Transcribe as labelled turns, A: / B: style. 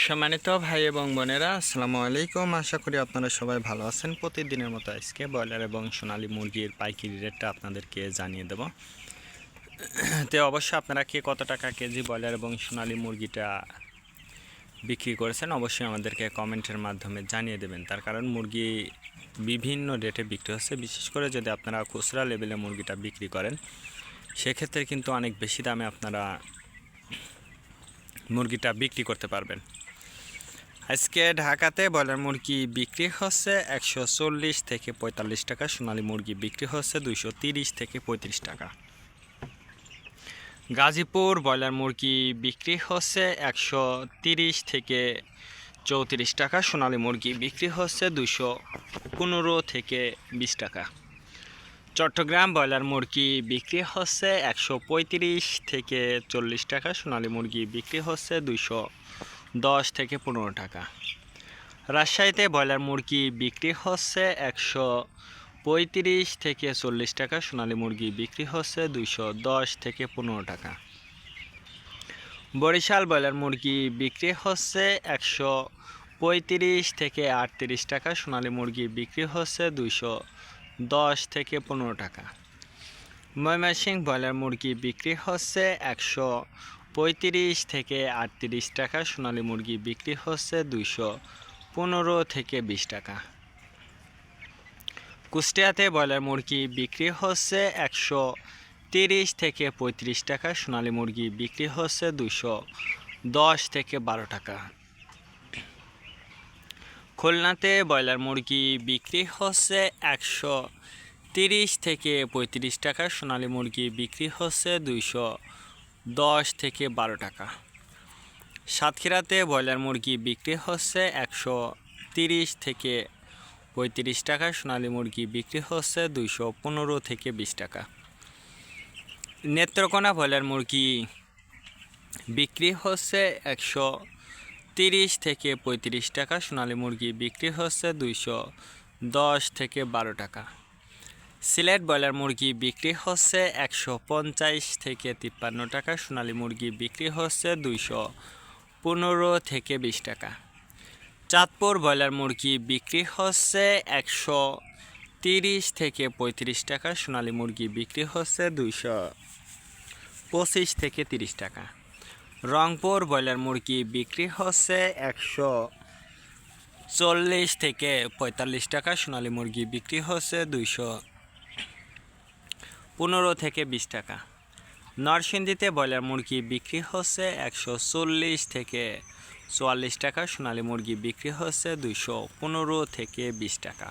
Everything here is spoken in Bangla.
A: সম্মানিত ভাই এবং বোনেরা, আসসালামু আলাইকুম। আশা করি আপনারা সবাই ভালো আছেন। প্রতিদিনের মতো আজকে ব্রয়লার এবং সোনালী মুরগির পাইকারি রেটটা আপনাদেরকে জানিয়ে দেব। তো অবশ্যই আপনারা কে কত টাকা কেজি ব্রয়লার এবং সোনালী মুরগিটা বিক্রি করেছেন অবশ্যই আমাদেরকে কমেন্টের মাধ্যমে জানিয়ে দেবেন। তার কারণ মুরগি বিভিন্ন রেটে বিক্রি হচ্ছে। বিশেষ করে যদি আপনারা খুচরা লেভেলে মুরগিটা বিক্রি করেন সেক্ষেত্রে কিন্তু অনেক বেশি দামে আপনারা মুরগিটা বিক্রি করতে পারবেন। আজকে ঢাকাতে ব্রয়লার মুরগি বিক্রি হচ্ছে 140 থেকে 45 টাকা, সোনালী মুরগি বিক্রি হচ্ছে 230 থেকে 35 টাকা। গাজীপুর ব্রয়লার মুরগি বিক্রি হচ্ছে 130 থেকে 34 টাকা, সোনালী মুরগি বিক্রি হচ্ছে 215 থেকে 20 টাকা। চট্টগ্রাম ব্রয়লার মুরগি বিক্রি হচ্ছে 135 থেকে 40 টাকা, সোনালী মুরগি বিক্রি হচ্ছে 210 থেকে 15 টাকা। রাজশাহীতে ব্রয়লার মুরগি বিক্রি হচ্ছে 135 থেকে 40 টাকা, সোনালী মুরগি বিক্রি হচ্ছে 210 থেকে 15 টাকা। বরিশাল ব্রয়লার মুরগি বিক্রি হচ্ছে 135 থেকে 38 টাকা, সোনালী মুরগি বিক্রি হচ্ছে 210 থেকে 15 টাকা। ময়মনসিংহ ব্রয়লার মুরগি বিক্রি হচ্ছে 135 থেকে 38 টাকা, সোনালী মুরগি বিক্রি হচ্ছে 215 থেকে 20 টাকা। কুষ্টিয়াতে ব্রয়লার মুরগি বিক্রি হচ্ছে 130 থেকে 35 টাকা, সোনালী মুরগি বিক্রি হচ্ছে 210 থেকে 12 টাকা। খুলনাতে ব্রয়লার মুরগি বিক্রি হচ্ছে 130 থেকে 35 টাকা, সোনালী মুরগি বিক্রি হচ্ছে 210 থেকে 12 টাকা। সাতক্ষীরাতে ব্রয়লার মুরগি বিক্রি হচ্ছে 130 থেকে 35 টাকা, সোনালী মুরগি বিক্রি হচ্ছে 215 থেকে 20 টাকা। নেত্রকোনা ব্রয়লার মুরগি বিক্রি হচ্ছে 130 থেকে 35 টাকা, সোনালী মুরগি বিক্রি হচ্ছে 210 থেকে 12 টাকা। সিলেট ব্রয়লার মুরগি বিক্রি হচ্ছে 150 থেকে 53 টাকা, সোনালী মুরগি বিক্রি হচ্ছে 215 থেকে 20 টাকা। চাঁদপুর ব্রয়লার মুরগি বিক্রি হচ্ছে 130 থেকে 35 টাকা, সোনালী মুরগি বিক্রি হচ্ছে 225 থেকে 30 টাকা। রংপুর ব্রয়লার মুরগি বিক্রি হচ্ছে 140 থেকে 45 টাকা, সোনালী মুরগি বিক্রি হচ্ছে 215 থেকে 20 টাকা। নরসিংদীতে ব্রয়লার মুরগি বিক্রি হচ্ছে 140 থেকে 44 টাকা, সোনালী মুরগি বিক্রি হচ্ছে 215 থেকে 20 টাকা।